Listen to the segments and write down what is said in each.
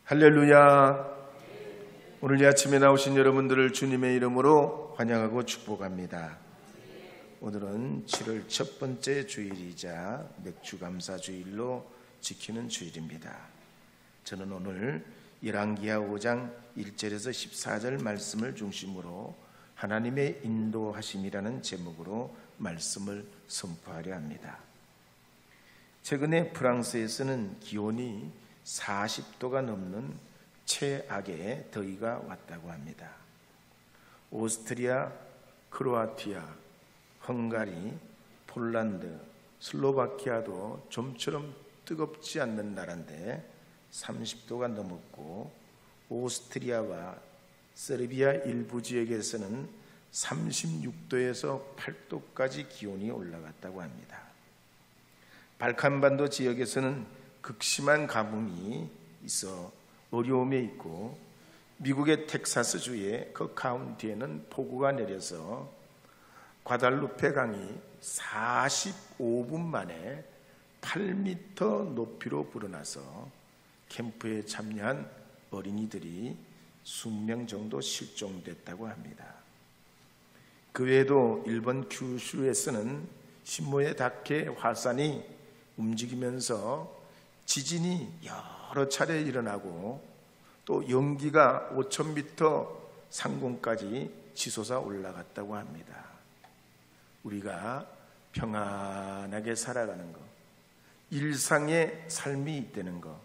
할렐루야. 오늘 이 아침에 나오신 여러분들을 주님의 이름으로 환영하고 축복합니다. 오늘은 7월 첫 번째 주일이자 맥주감사주일로 지키는 주일입니다. 저는 오늘 열왕기하 5장 1절에서 14절 말씀을 중심으로 하나님의 인도하심이라는 제목으로 말씀을 선포하려 합니다. 최근에 프랑스에서는 기온이 40도가 넘는 최악의 더위가 왔다고 합니다. 오스트리아, 크로아티아, 헝가리, 폴란드, 슬로바키아도 좀처럼 뜨겁지 않는 나라인데 30도가 넘었고, 오스트리아와 세르비아 일부 지역에서는 36도에서 8도까지 기온이 올라갔다고 합니다. 발칸반도 지역에서는 극심한 가뭄이 있어 어려움에 있고, 미국의 텍사스주의 그 카운티에는 폭우가 내려서 과달루페 강이 45분 만에 8m 높이로 불어나서 캠프에 참여한 어린이들이 수명 정도 실종됐다고 합니다. 그 외에도 일본 규슈에서는 신모에 닿게 화산이 움직이면서 지진이 여러 차례 일어나고, 또 연기가 5,000m 상공까지 치솟아 올라갔다고 합니다. 우리가 평안하게 살아가는 것, 일상의 삶이 있다는 것,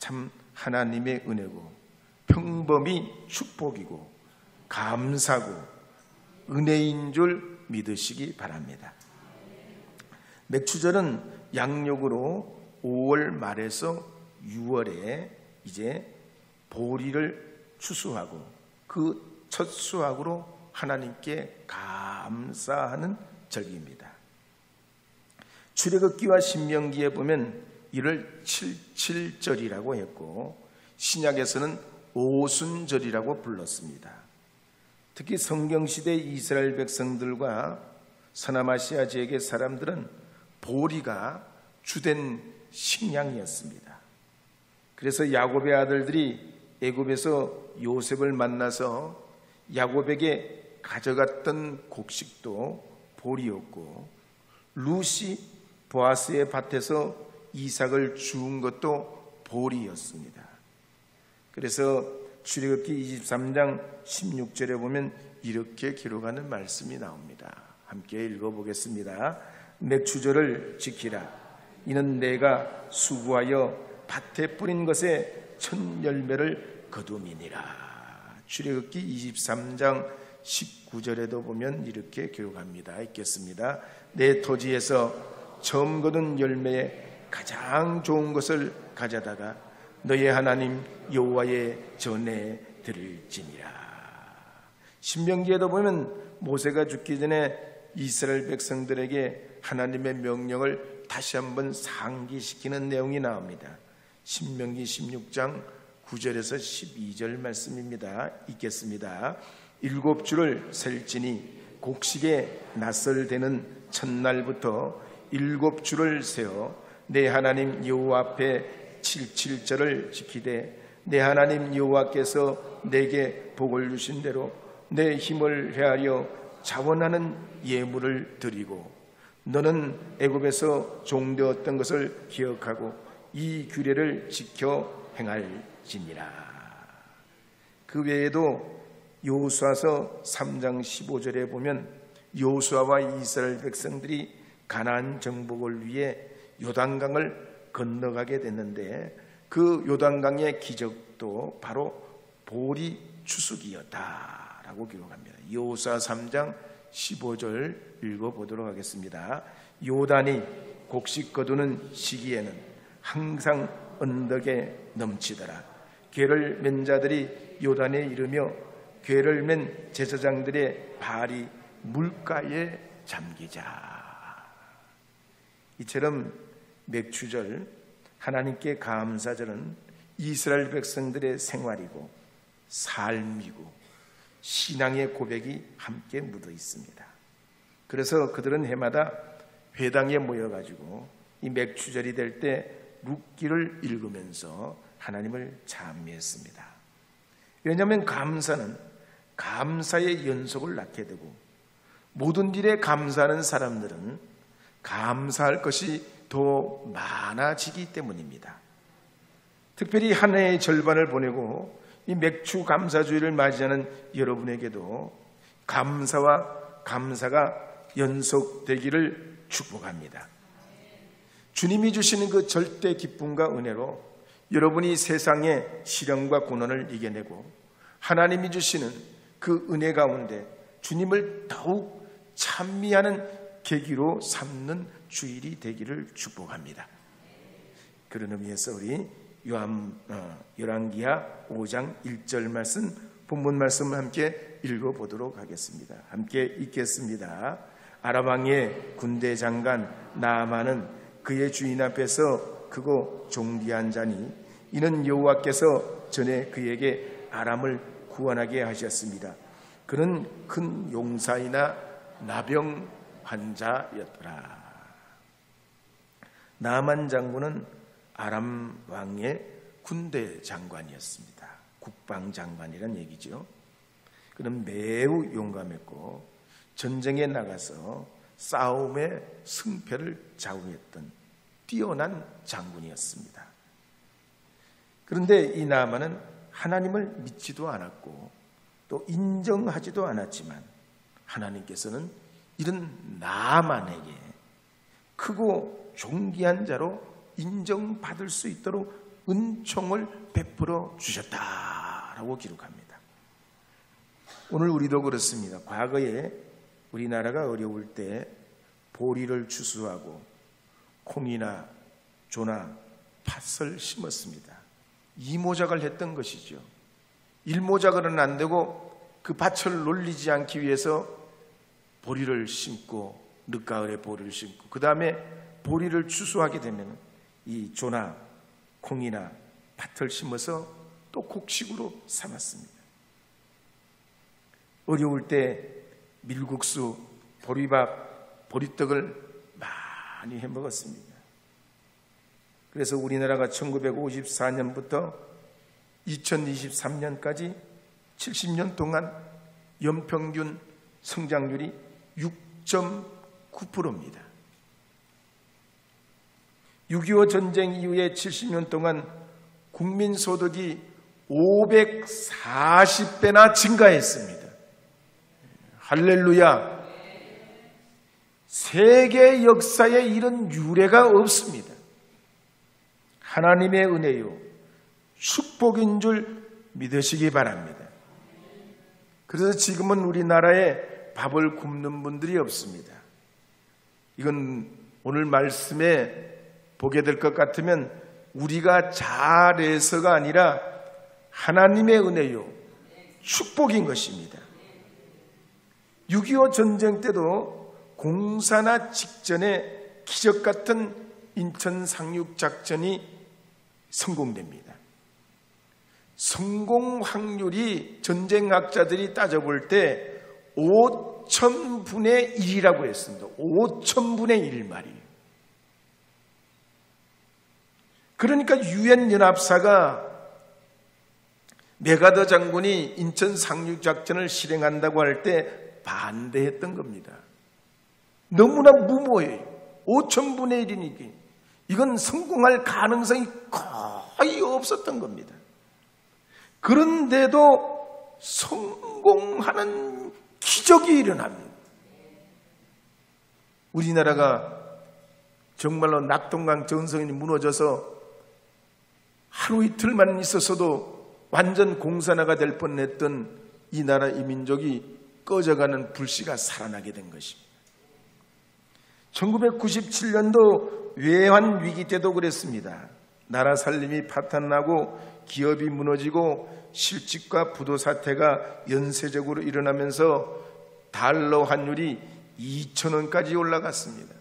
참 하나님의 은혜고 평범이 축복이고 감사고 은혜인 줄 믿으시기 바랍니다. 맥추절은 양력으로 5월 말에서 6월에 이제 보리를 추수하고 그 첫 수확으로 하나님께 감사하는 절기입니다. 출애굽기와 신명기에 보면 이를 칠칠절이라고 했고, 신약에서는 오순절이라고 불렀습니다. 특히 성경시대 이스라엘 백성들과 서남아시아 지역의 사람들은 보리가 주된 식량이었습니다. 그래서 야곱의 아들들이 애굽에서 요셉을 만나서 야곱에게 가져갔던 곡식도 보리였고, 룻이 보아스의 밭에서 이삭을 주운 것도 보리였습니다. 그래서 출애굽기 23장 16절에 보면 이렇게 기록하는 말씀이 나옵니다. 함께 읽어보겠습니다. 맥추절을 지키라. 이는 내가 수고하여 밭에 뿌린 것에 첫 열매를 거둠이니라. 출애굽기 23장 19절에도 보면 이렇게 기록합니다. 읽겠습니다. 내 토지에서 처음 거둔 열매에 가장 좋은 것을 가져다가 너의 하나님 여호와의 전에 드릴지니라. 신명기에도 보면 모세가 죽기 전에 이스라엘 백성들에게 하나님의 명령을 다시 한번 상기시키는 내용이 나옵니다. 신명기 16장 9절에서 12절 말씀입니다. 읽겠습니다. 7주를 셀지니 곡식에 낯설되는 첫날부터 7주를 세어 내 하나님 여호와 앞에 77절을 지키되, 내 하나님 여호와께서 내게 복을 주신 대로 내 힘을 헤아려 자원하는 예물을 드리고, 너는 애굽에서 종되었던 것을 기억하고 이 규례를 지켜 행할지니라. 그 외에도 여호수아서 3장 15절에 보면 여호수아와 이스라엘 백성들이 가나안 정복을 위해 요단강을 건너가게 됐는데, 그 요단강의 기적도 바로 보리 추수기였다라고 기록합니다. 여호수아 3장 15절 읽어보도록 하겠습니다. 요단이 곡식 거두는 시기에는 항상 언덕에 넘치더라. 궤를 맨 자들이 요단에 이르며 궤를 맨 제사장들의 발이 물가에 잠기자. 이처럼 맥추절, 하나님께 감사절은 이스라엘 백성들의 생활이고 삶이고 신앙의 고백이 함께 묻어 있습니다. 그래서 그들은 해마다 회당에 모여가지고 이 맥추절이 될 때 룻기를 읽으면서 하나님을 찬미했습니다. 왜냐하면 감사는 감사의 연속을 낳게 되고 모든 일에 감사하는 사람들은 감사할 것이 더 많아지기 때문입니다. 특별히 한 해의 절반을 보내고 이 맥주 감사주의를 맞이하는 여러분에게도 감사와 감사가 연속되기를 축복합니다. 주님이 주시는 그 절대 기쁨과 은혜로 여러분이 세상의 시련과 고난을 이겨내고 하나님이 주시는 그 은혜 가운데 주님을 더욱 찬미하는 계기로 삼는 주일이 되기를 축복합니다. 그런 의미에서 우리 열왕기하 5장 1절 말씀, 본문 말씀을 함께 읽어보도록 하겠습니다. 함께 읽겠습니다. 아람 왕의 군대 장관 나아만은 그의 주인 앞에서 크고 존귀한 자니 이는 여호와께서 전에 그에게 아람을 구원하게 하셨습니다. 그는 큰 용사이나 나병 환자였더라. 나아만 장군은 아람 왕의 군대 장관이었습니다. 국방장관이란 얘기죠. 그는 매우 용감했고 전쟁에 나가서 싸움의 승패를 좌우했던 뛰어난 장군이었습니다. 그런데 이 나아만은 하나님을 믿지도 않았고 또 인정하지도 않았지만 하나님께서는 이런 나아만에게 크고 존귀한 자로 인정받을 수 있도록 은총을 베풀어 주셨다라고 기록합니다. 오늘 우리도 그렇습니다. 과거에 우리나라가 어려울 때 보리를 추수하고 콩이나 조나 팥을 심었습니다. 이모작을 했던 것이죠. 일모작은 안 되고 그 밭을 놀리지 않기 위해서 보리를 심고 늦가을에 보리를 심고 그 다음에 보리를 추수하게 되면 이 조나 콩이나 팥을 심어서 또 곡식으로 삼았습니다. 어려울 때 밀국수, 보리밥, 보리떡을 많이 해 먹었습니다. 그래서 우리나라가 1954년부터 2023년까지 70년 동안 연평균 성장률이 6.9%입니다. 6.25 전쟁 이후에 70년 동안 국민소득이 540배나 증가했습니다. 할렐루야. 세계 역사에 이런 유례가 없습니다. 하나님의 은혜요, 축복인 줄 믿으시기 바랍니다. 그래서 지금은 우리나라에 밥을 굶는 분들이 없습니다. 이건 오늘 말씀에 보게 될 것 같으면 우리가 잘해서가 아니라 하나님의 은혜요, 축복인 것입니다. 6.25 전쟁 때도 공사나 직전에 기적 같은 인천 상륙작전이 성공됩니다. 성공 확률이 전쟁학자들이 따져볼 때 5,000분의 1이라고 했습니다. 5,000분의 1 말이에요. 그러니까 유엔 연합사가 메가더 장군이 인천 상륙작전을 실행한다고 할 때 반대했던 겁니다. 너무나 무모해요. 5,000분의 1이니까 이건 성공할 가능성이 거의 없었던 겁니다. 그런데도 성공하는 기적이 일어납니다. 우리나라가 정말로 낙동강 전선이 무너져서 하루 이틀만 있었어도 완전 공산화가 될 뻔했던 이 나라 이 민족이 꺼져가는 불씨가 살아나게 된 것입니다. 1997년도 외환 위기 때도 그랬습니다. 나라 살림이 파탄나고 기업이 무너지고 실직과 부도 사태가 연쇄적으로 일어나면서 달러 환율이 2,000원까지 올라갔습니다.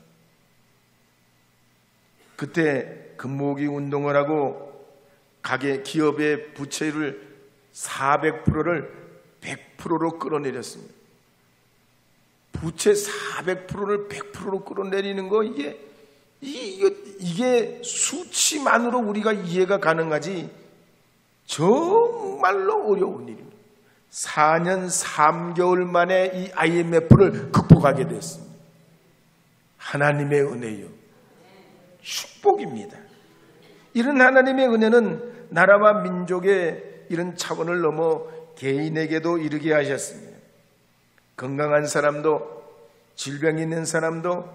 그때 금모으기 운동을 하고 기업의 부채율을 400%를 100%로 끌어내렸습니다. 부채 400%를 100%로 끌어내리는 거 이게 이게 수치만으로 우리가 이해가 가능하지 정말로 어려운 일입니다. 4년 3개월 만에 이 IMF를 극복하게 됐습니다. 하나님의 은혜요, 축복입니다. 이런 하나님의 은혜는 나라와 민족의 이런 차원을 넘어 개인에게도 이르게 하셨습니다. 건강한 사람도, 질병이 있는 사람도,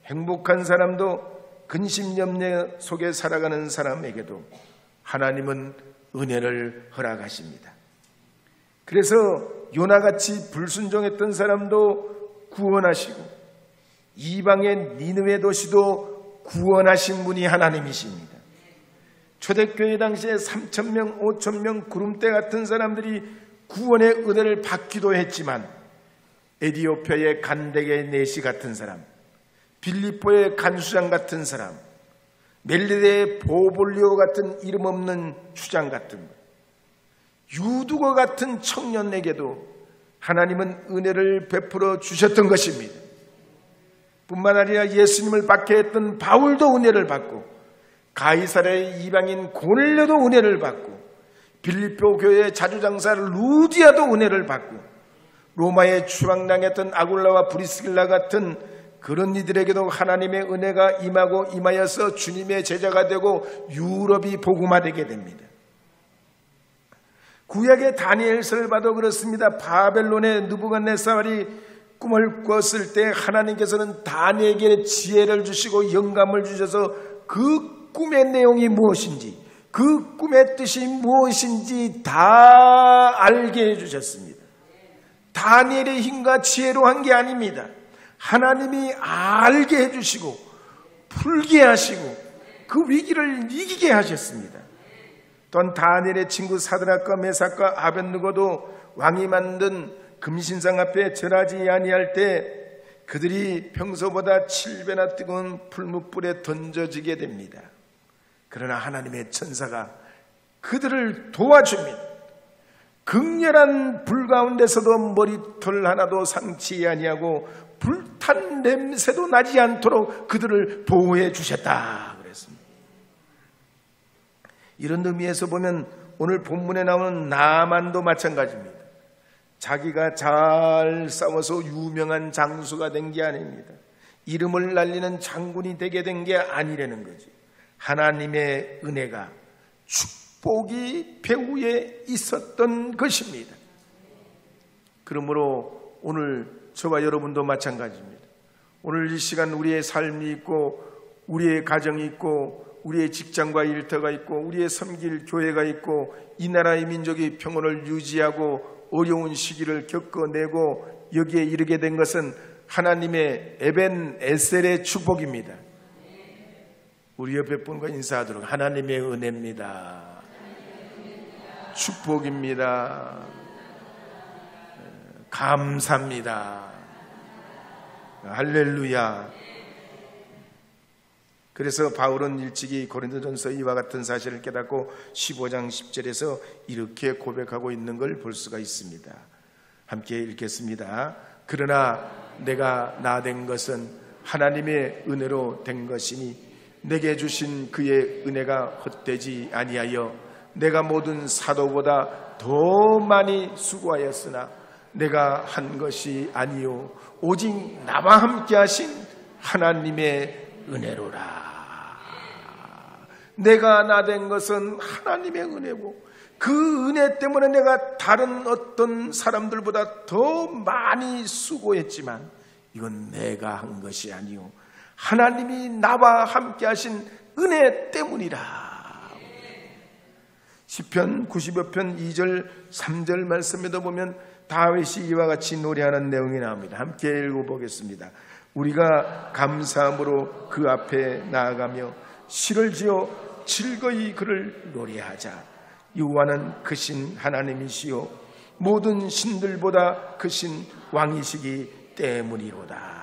행복한 사람도, 근심염려 속에 살아가는 사람에게도 하나님은 은혜를 허락하십니다. 그래서 요나같이 불순종했던 사람도 구원하시고 이방의 니느웨 도시도 구원하신 분이 하나님이십니다. 초대교회 당시에 3,000명, 5,000명 구름대 같은 사람들이 구원의 은혜를 받기도 했지만 에디오피아의 간데게 네시 같은 사람, 빌립보의 간수장 같은 사람, 멜리데의 보볼리오 같은 이름 없는 주장 같은 것, 유두거 같은 청년에게도 하나님은 은혜를 베풀어 주셨던 것입니다. 뿐만 아니라 예수님을 박해했던 바울도 은혜를 받고, 가이사랴의 이방인 고넬료도 은혜를 받고, 빌립보 교회의 자주장사 루디아도 은혜를 받고, 로마에 추방당했던 아굴라와 브리스길라 같은 그런 이들에게도 하나님의 은혜가 임하여서 주님의 제자가 되고 유럽이 복음화되게 됩니다. 구약의 다니엘서를 봐도 그렇습니다. 바벨론의 느부갓네살이 꿈을 꿨을 때 하나님께서는 다니엘에게 지혜를 주시고 영감을 주셔서 그 꿈의 내용이 무엇인지, 그 꿈의 뜻이 무엇인지 다 알게 해주셨습니다. 다니엘의 힘과 지혜로 한 게 아닙니다. 하나님이 알게 해주시고 풀게 하시고 그 위기를 이기게 하셨습니다. 또한 다니엘의 친구 사드락과 메삭과 아벳느고도 왕이 만든 금신상 앞에 절하지 아니할 때 그들이 평소보다 7배나 뜨거운 풀무불에 던져지게 됩니다. 그러나 하나님의 천사가 그들을 도와줍니다. 극렬한 불 가운데서도 머리털 하나도 상치 아니하고 불탄 냄새도 나지 않도록 그들을 보호해 주셨다 그랬습니다. 이런 의미에서 보면 오늘 본문에 나오는 나만도 마찬가지입니다. 자기가 잘 싸워서 유명한 장수가 된 게 아닙니다. 이름을 날리는 장군이 되게 된 게 아니라는 거지. 하나님의 은혜가 축복이 배후에 있었던 것입니다. 그러므로 오늘 저와 여러분도 마찬가지입니다. 오늘 이 시간 우리의 삶이 있고 우리의 가정이 있고 우리의 직장과 일터가 있고 우리의 섬길 교회가 있고 이 나라의 민족이 평온을 유지하고 어려운 시기를 겪어내고 여기에 이르게 된 것은 하나님의 에벤 에셀의 축복입니다. 우리 옆에 분과 인사하도록 하나님의 은혜입니다. 축복입니다. 감사합니다. 할렐루야. 그래서 바울은 일찍이 고린도전서 이와 같은 사실을 깨닫고 15장 10절에서 이렇게 고백하고 있는 걸 볼 수가 있습니다. 함께 읽겠습니다. 그러나 내가 나 된 것은 하나님의 은혜로 된 것이니 내게 주신 그의 은혜가 헛되지 아니하여 내가 모든 사도보다 더 많이 수고하였으나 내가 한 것이 아니요 오직 나와 함께 하신 하나님의 은혜로라. 내가 나 된 것은 하나님의 은혜고 그 은혜 때문에 내가 다른 어떤 사람들보다 더 많이 수고했지만 이건 내가 한 것이 아니요 하나님이 나와 함께 하신 은혜 때문이라. 시편 90여 편 2절 3절 말씀에도 보면 다윗이 이와 같이 노래하는 내용이 나옵니다. 함께 읽어보겠습니다. 우리가 감사함으로 그 앞에 나아가며 시를 지어 즐거이 그를 노래하자. 여호와는 크신 하나님이시요 모든 신들보다 크신 왕이시기 때문이로다.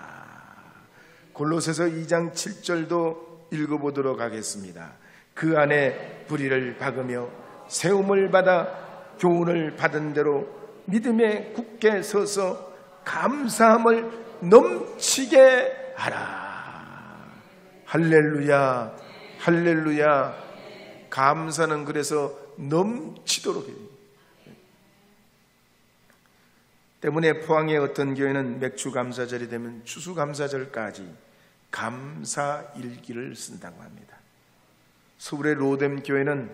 골로새서 2장 7절도 읽어보도록 하겠습니다. 그 안에 불의를 박으며 세움을 받아 교훈을 받은 대로 믿음에 굳게 서서 감사함을 넘치게 하라. 할렐루야. 할렐루야. 감사는 그래서 넘치도록 해요. 때문에 포항의 어떤 교회는 맥주 감사절이 되면 추수 감사절까지 감사 일기를 쓴다고 합니다. 서울의 로뎀 교회는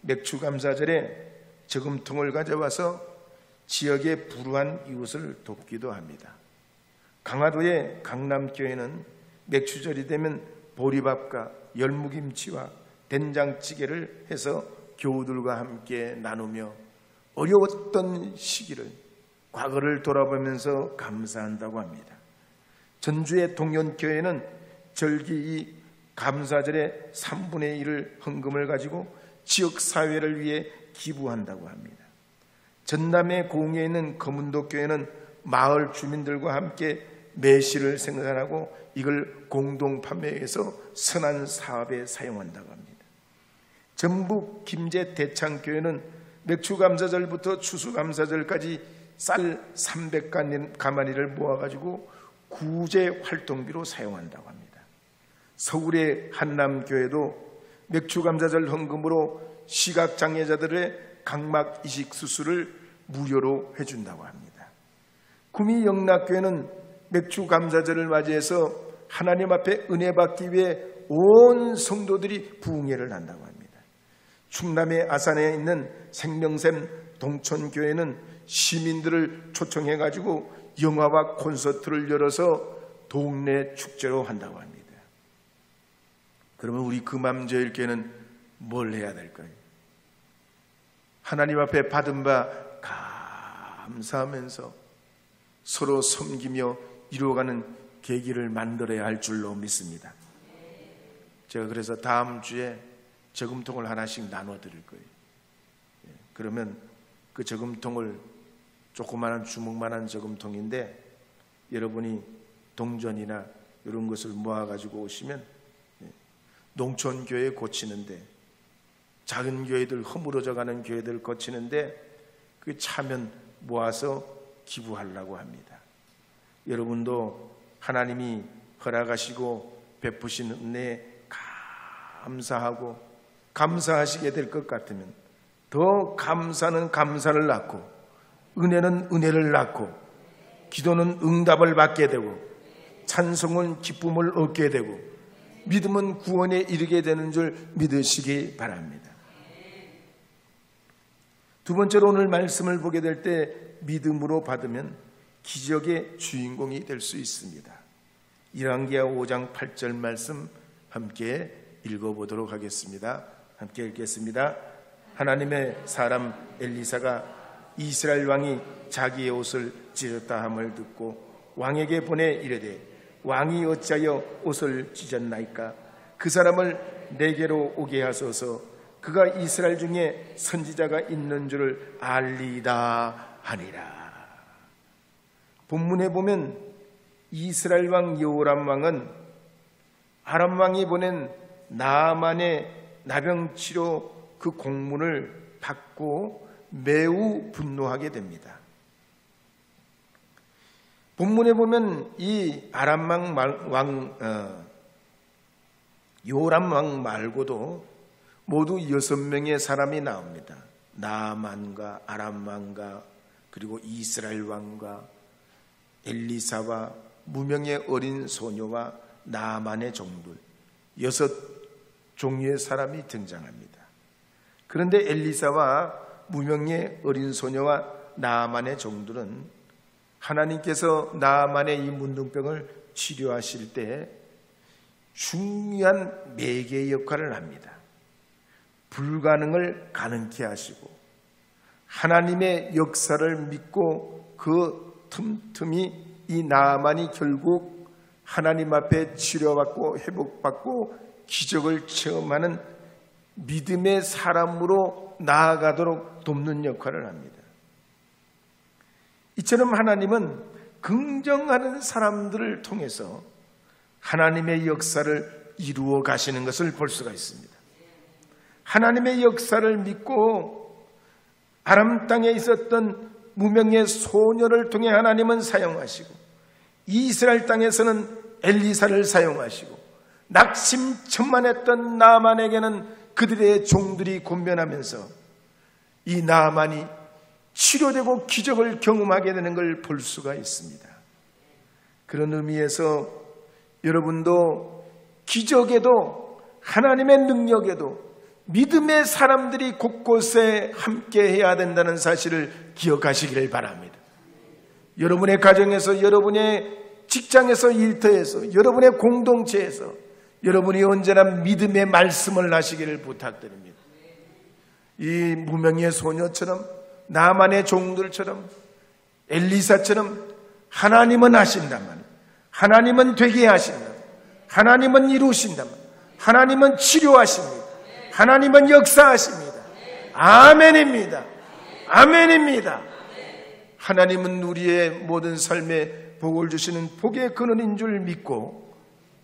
맥주 감사절에 저금통을 가져와서 지역의 불우한 이웃을 돕기도 합니다. 강화도의 강남교회는 맥주절이 되면 보리밥과 열무김치와 된장찌개를 해서 교우들과 함께 나누며 어려웠던 시기를, 과거를 돌아보면서 감사한다고 합니다. 전주의 동현교회는 절기 이 감사절의 3분의 1을 헌금을 가지고 지역사회를 위해 기부한다고 합니다. 전남의 고흥에 있는 거문도교회는 마을 주민들과 함께 매실을 생산하고 이걸 공동 판매해서 선한 사업에 사용한다고 합니다. 전북 김제 대창교회는 맥주감사절부터 추수감사절까지 쌀 300가마니를 모아가지고 구제 활동비로 사용한다고 합니다. 서울의 한남교회도 맥주감사절 헌금으로 시각장애자들의 각막 이식 수술을 무료로 해준다고 합니다. 구미 영락교회는 맥주감사절을 맞이해서 하나님 앞에 은혜 받기 위해 온 성도들이 부흥회를 한다고 합니다. 충남의 아산에 있는 생명샘 동천교회는 시민들을 초청해가지고 영화와 콘서트를 열어서 동네 축제로 한다고 합니다. 그러면 우리 금암제일교회는 뭘 해야 될까요? 하나님 앞에 받은 바 감사하면서 서로 섬기며 이루어가는 계기를 만들어야 할 줄로 믿습니다. 제가 그래서 다음 주에 저금통을 하나씩 나눠드릴 거예요. 그러면 그 저금통을 조그마한 주먹만한 저금통인데 여러분이 동전이나 이런 것을 모아가지고 오시면 농촌교회 고치는데, 작은 교회들, 허물어져가는 교회들 고치는데 그 차면 모아서 기부하려고 합니다. 여러분도 하나님이 허락하시고 베푸신 은혜에 감사하고 감사하시게 될 것 같으면 더 감사는 감사를 낳고 은혜는 은혜를 낳고 기도는 응답을 받게 되고 찬송은 기쁨을 얻게 되고 믿음은 구원에 이르게 되는 줄 믿으시기 바랍니다. 두 번째로 오늘 말씀을 보게 될 때 믿음으로 받으면 기적의 주인공이 될 수 있습니다. 열왕기하 5장 8절 말씀 함께 읽어보도록 하겠습니다. 함께 읽겠습니다. 하나님의 사람 엘리사가 이스라엘 왕이 자기의 옷을 찢었다 함을 듣고 왕에게 보내 이르되 왕이 어찌하여 옷을 찢었나이까? 그 사람을 내게로 오게 하소서. 그가 이스라엘 중에 선지자가 있는 줄을 알리다 하니라. 본문에 보면 이스라엘 왕 여호람 왕은 아람 왕이 보낸 나아만의 나병치료 그 공문을 받고 매우 분노하게 됩니다. 본문에 보면 이 아람 왕 요람 왕 말고도 모두 6명의 사람이 나옵니다. 나아만과 아람 왕과 그리고 이스라엘 왕과 엘리사와 무명의 어린 소녀와 나아만의 종들 6종류의 사람이 등장합니다. 그런데 엘리사와 무명의 어린 소녀와 나아만의 종들은 하나님께서 나아만의 이 문둥병을 치료하실 때 중요한 매개 역할을 합니다. 불가능을 가능케 하시고 하나님의 역사를 믿고 그 틈틈이 이 나아만이 결국 하나님 앞에 치료받고 회복받고 기적을 체험하는 믿음의 사람으로 나아가도록 돕는 역할을 합니다. 이처럼 하나님은 긍정하는 사람들을 통해서 하나님의 역사를 이루어 가시는 것을 볼 수가 있습니다. 하나님의 역사를 믿고 아람 땅에 있었던 무명의 소녀를 통해 하나님은 사용하시고 이스라엘 땅에서는 엘리사를 사용하시고 낙심천만했던 나아만에게는 그들의 종들이 권면하면서 이 나아만이 치료되고 기적을 경험하게 되는 걸 볼 수가 있습니다. 그런 의미에서 여러분도 기적에도 하나님의 능력에도 믿음의 사람들이 곳곳에 함께 해야 된다는 사실을 기억하시기를 바랍니다. 여러분의 가정에서, 여러분의 직장에서, 일터에서, 여러분의 공동체에서 여러분이 언제나 믿음의 말씀을 하시기를 부탁드립니다. 이 무명의 소녀처럼, 나만의 종들처럼, 엘리사처럼 하나님은 하신다만, 하나님은 되게 하신다만, 하나님은 이루신다만, 하나님은 치료하십니다. 하나님은 역사하십니다. 아멘입니다. 아멘입니다. 하나님은 우리의 모든 삶에 복을 주시는 복의 근원인 줄 믿고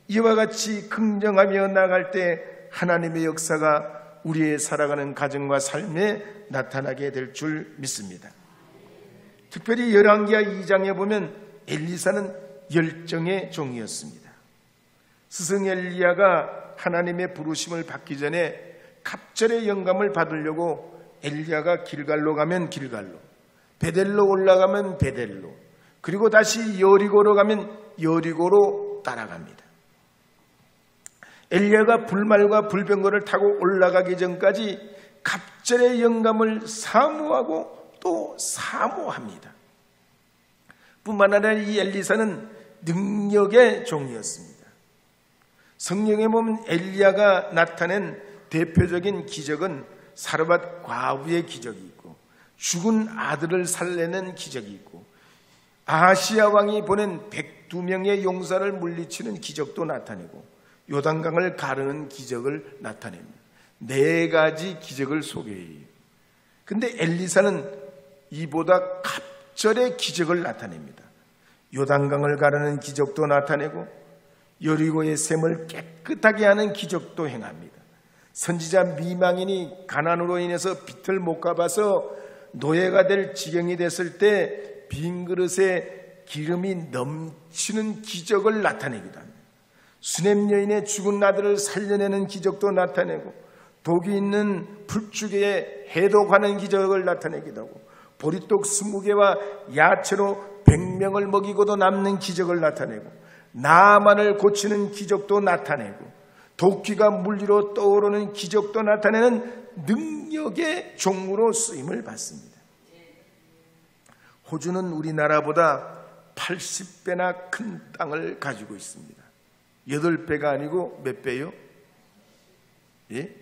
이와 같이 긍정하며 나갈 때 하나님의 역사가 우리의 살아가는 가정과 삶에 나타나게 될 줄 믿습니다. 특별히 열왕기하 2장에 보면 엘리사는 열정의 종이었습니다. 스승 엘리야가 하나님의 부르심을 받기 전에 갑절의 영감을 받으려고 엘리야가 길갈로 가면 길갈로, 베델로 올라가면 베델로, 그리고 다시 여리고로 가면 여리고로 따라갑니다. 엘리야가 불말과 불병거를 타고 올라가기 전까지 갑절의 영감을 사모하고 또 사모합니다. 뿐만 아니라 이 엘리사는 능력의 종이었습니다. 성경에 보면 엘리야가 나타낸 대표적인 기적은 사르밧 과부의 기적이 있고, 죽은 아들을 살려낸 기적이 있고, 아하시야 왕이 보낸 102명의 용사를 물리치는 기적도 나타내고, 요단강을 가르는 기적을 나타냅니다. 4가지 기적을 소개해요. 근데 엘리사는 이보다 갑절의 기적을 나타냅니다. 요단강을 가르는 기적도 나타내고 여리고의 샘을 깨끗하게 하는 기적도 행합니다. 선지자 미망인이 가난으로 인해서 빚을 못 갚아서 노예가 될 지경이 됐을 때 빈 그릇에 기름이 넘치는 기적을 나타내기도 합니다. 수넴 여인의 죽은 아들을 살려내는 기적도 나타내고, 독이 있는 풀죽에 해독하는 기적을 나타내기도 하고, 보리떡 20개와 야채로 100명을 먹이고도 남는 기적을 나타내고, 나아만을 고치는 기적도 나타내고, 도끼가 물리로 떠오르는 기적도 나타내는 능력의 종으로 쓰임을 받습니다. 호주는 우리나라보다 80배나 큰 땅을 가지고 있습니다. 8배가 아니고 몇 배요? 예?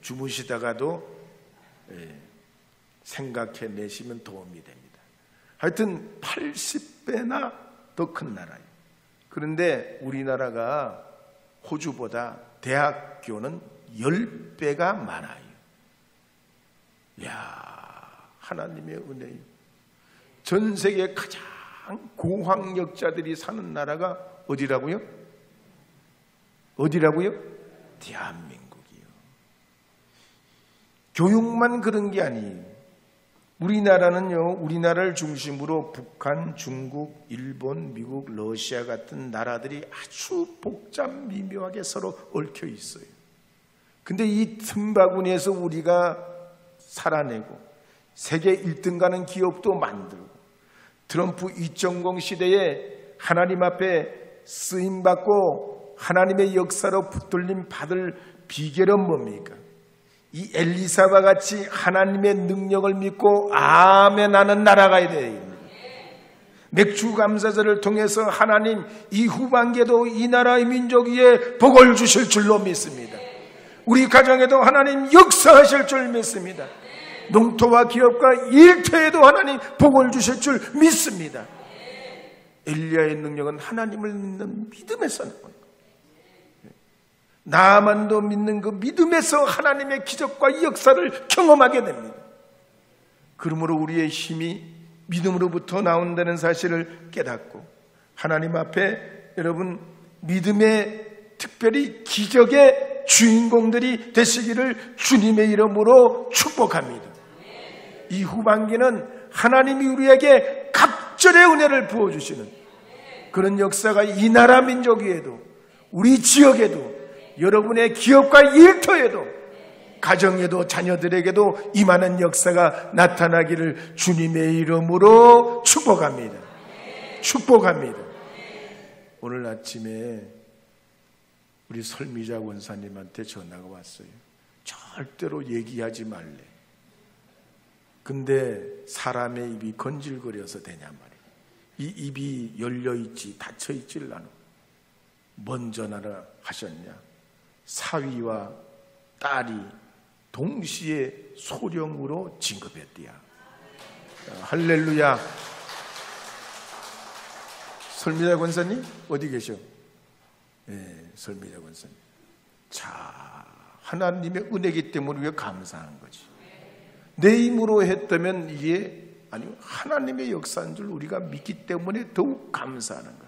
주무시다가도 생각해내시면 도움이 됩니다. 하여튼 80배나 더 큰 나라예요. 그런데 우리나라가 호주보다 대학교는 10배가 많아요. 이야, 하나님의 은혜요. 전 세계 가장 고학력자들이 사는 나라가 어디라고요? 어디라고요? 대한민국이요. 교육만 그런 게 아니에요. 우리나라는요, 우리나라를 중심으로 북한, 중국, 일본, 미국, 러시아 같은 나라들이 아주 복잡 미묘하게 서로 얽혀 있어요. 근데 이 틈바구니에서 우리가 살아내고 세계 1등 가는 기업도 만들고, 트럼프 2.0 시대에 하나님 앞에 쓰임받고 하나님의 역사로 붙들림 받을 비결은 뭡니까? 이 엘리사와 같이 하나님의 능력을 믿고 아멘 하는 나라가 돼야 됩니다. 맥주 감사절을 통해서 하나님 이 후반기에도 이 나라의 민족 위에 복을 주실 줄로 믿습니다. 우리 가정에도 하나님 역사하실 줄 믿습니다. 농토와 기업과 일터에도 하나님 복을 주실 줄 믿습니다. 엘리야의 능력은 하나님을 믿는 믿음에서 나온 거예요. 나만도 믿는 그 믿음에서 하나님의 기적과 역사를 경험하게 됩니다. 그러므로 우리의 힘이 믿음으로부터 나온다는 사실을 깨닫고 하나님 앞에 여러분 믿음의 특별히 기적의 주인공들이 되시기를 주님의 이름으로 축복합니다. 이 후반기는 하나님이 우리에게 갑절의 은혜를 부어주시는 그런 역사가 이 나라 민족 위에도 우리 지역에도, 여러분의 기업과 일터에도, 가정에도, 자녀들에게도 임하는 역사가 나타나기를 주님의 이름으로 축복합니다. 축복합니다. 오늘 아침에 우리 설미자 원사님한테 전화가 왔어요. 절대로 얘기하지 말래. 근데 사람의 입이 건질거려서 되냐 말이에요. 이 입이 열려있지 닫혀있질 않아. 뭔 전화를 하셨냐? 사위와 딸이 동시에 소령으로 진급했대야. 할렐루야. 설미자 권사님 어디 계셔? 네, 설미자 권사님. 자, 하나님의 은혜이기 때문에 우리가 감사한 거지. 내 힘으로 했다면 이게 아니요, 하나님의 역사인 줄 우리가 믿기 때문에 더욱 감사하는 거예요.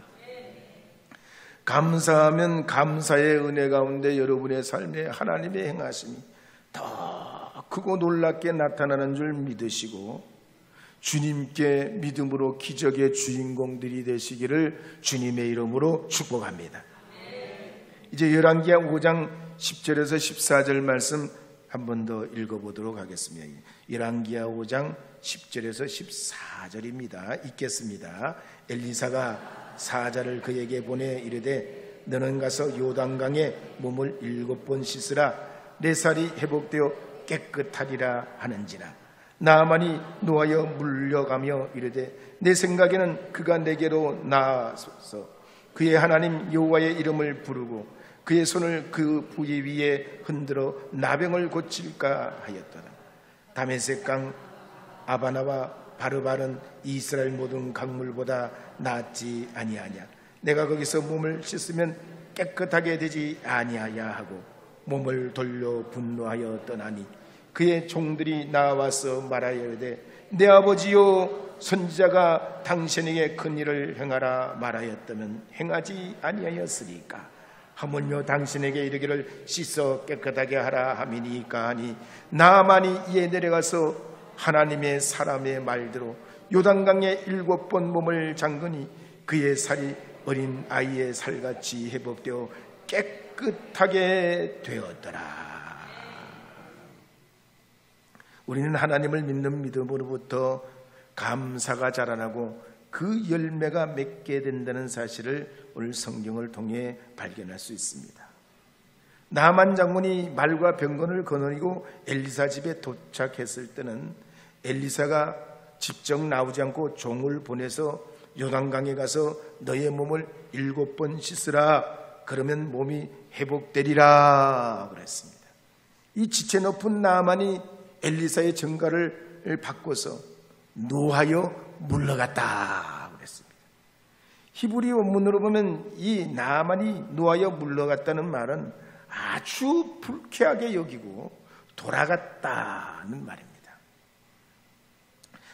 감사하면 감사의 은혜 가운데 여러분의 삶에 하나님의 행하심이 더 크고 놀랍게 나타나는 줄 믿으시고 주님께 믿음으로 기적의 주인공들이 되시기를 주님의 이름으로 축복합니다. 이제 열왕기하 5장 10절에서 14절 말씀 한 번 더 읽어보도록 하겠습니다. 열왕기하 5장 10절에서 14절입니다. 읽겠습니다. 엘리사가 사자를 그에게 보내 이르되 너는 가서 요단강에 몸을 7번 씻으라. 내 살이 회복되어 깨끗하리라 하는지라. 나아만이 노하여 물려가며 이르되 내 생각에는 그가 내게로 나아서 그의 하나님 여호와의 이름을 부르고 그의 손을 그 부위 위에 흔들어 나병을 고칠까 하였더라. 다메섹강 아바나와 바르바는 이스라엘 모든 강물보다 낫지 아니하냐. 내가 거기서 몸을 씻으면 깨끗하게 되지 아니하야 하고 몸을 돌려 분노하여 떠나니 그의 종들이 나와서 말하여되 내 아버지요 선지자가 당신에게 큰 일을 행하라 말하였다면 행하지 아니하였으리까. 하물며 당신에게 이르기를 씻어 깨끗하게 하라 함이니까 하니 나아만이 이에 내려가서 하나님의 사람의 말대로 요단강에 7번 몸을 잠그니 그의 살이 어린 아이의 살같이 회복되어 깨끗하게 되었더라. 우리는 하나님을 믿는 믿음으로부터 감사가 자라나고 그 열매가 맺게 된다는 사실을 오늘 성경을 통해 발견할 수 있습니다. 나만 장군이 말과 병건을 거느리고 엘리사 집에 도착했을 때는 엘리사가 직접 나오지 않고 종을 보내서 요단강에 가서 너의 몸을 7번 씻으라. 그러면 몸이 회복되리라 그랬습니다. 이 지체 높은 나만이 엘리사의 전가를 바꿔서 노하여 물러갔다 그랬습니다. 히브리 원문으로 보면 이 나만이 노하여 물러갔다는 말은 아주 불쾌하게 여기고 돌아갔다는 말입니다.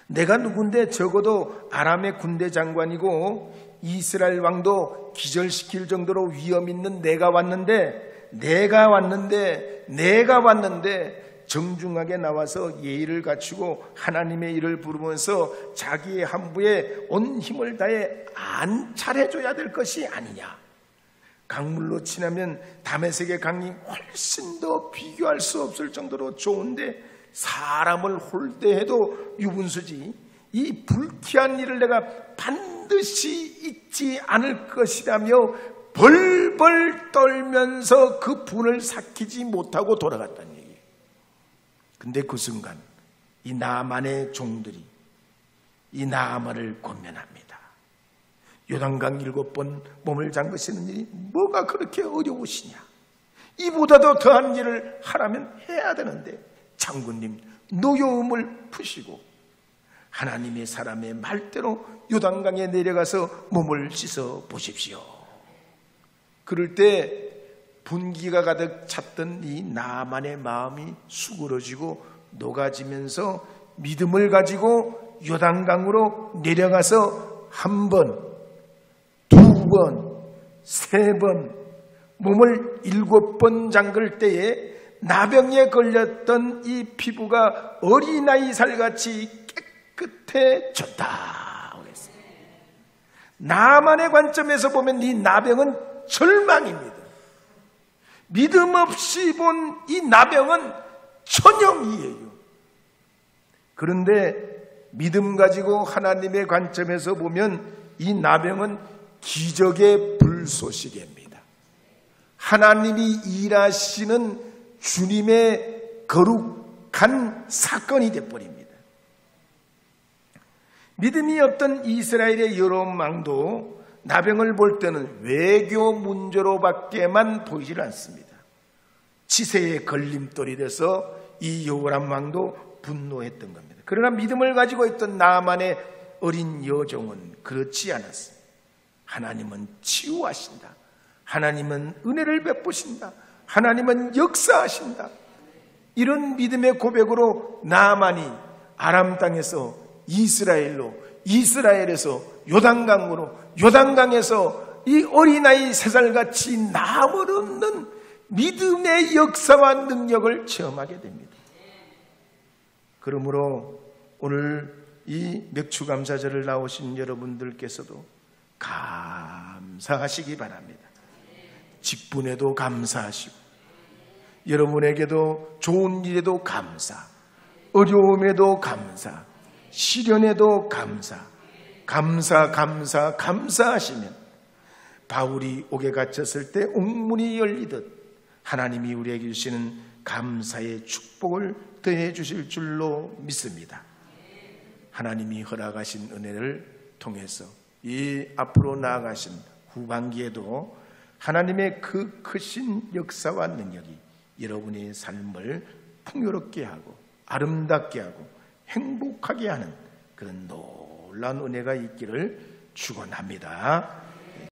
내가 누군데 적어도 아람의 군대 장관이고 이스라엘 왕도 기절시킬 정도로 위험 있는 내가 왔는데 정중하게 나와서 예의를 갖추고 하나님의 일을 부르면서 자기의 함부에 온 힘을 다해 안찰해줘야 될 것이 아니냐. 강물로 치면 다메섹의 강이 훨씬 더 비교할 수 없을 정도로 좋은데 사람을 홀대해도 유분수지. 이 불쾌한 일을 내가 반드시 잊지 않을 것이라며 벌벌 떨면서 그 분을 삭히지 못하고 돌아갔다는 얘기예요. 근데 그 순간 이 나만의 종들이 이 나만을 권면합니다. 요단강 7번 몸을 잠그시는 일이 뭐가 그렇게 어려우시냐. 이보다도 더한 일을 하라면 해야 되는데 장군님 노여움을 푸시고 하나님의 사람의 말대로 요단강에 내려가서 몸을 씻어 보십시오. 그럴 때 분기가 가득 찼던 이 나만의 마음이 수그러지고 녹아지면서 믿음을 가지고 요단강으로 내려가서 1번, 2번, 3번 몸을 7번 잠글 때에 나병에 걸렸던 이 피부가 어린아이 살같이 깨끗해졌다. 나만의 관점에서 보면 이 나병은 절망입니다. 믿음 없이 본 이 나병은 천형이에요. 그런데 믿음 가지고 하나님의 관점에서 보면 이 나병은 기적의 불쏘시개입니다. 하나님이 일하시는 주님의 거룩한 사건이 되어버립니다. 믿음이 없던 이스라엘의 여로보암 왕도 나병을 볼 때는 외교 문제로밖에만 보이질 않습니다. 치세의 걸림돌이 돼서 이 여호람 왕도 분노했던 겁니다. 그러나 믿음을 가지고 있던 나만의 어린 여종은 그렇지 않았습니다. 하나님은 치유하신다. 하나님은 은혜를 베푸신다. 하나님은 역사하신다. 이런 믿음의 고백으로 나만이 아람 땅에서 이스라엘로, 이스라엘에서 요단강으로, 요단강에서 이 어린아이 3살같이 나물 없는 믿음의 역사와 능력을 체험하게 됩니다. 그러므로 오늘 이 맥추감사절을 나오신 여러분들께서도 감사하시기 바랍니다. 직분에도 감사하시고, 여러분에게도 좋은 일에도 감사, 어려움에도 감사, 시련에도 감사하시면 바울이 옥에 갇혔을 때 옥문이 열리듯 하나님이 우리에게 주시는 감사의 축복을 더해 주실 줄로 믿습니다. 하나님이 허락하신 은혜를 통해서 이 앞으로 나아가신 후반기에도 하나님의 그 크신 역사와 능력이 여러분의 삶을 풍요롭게 하고 아름답게 하고 행복하게 하는 그런 놀라운 은혜가 있기를 축원합니다.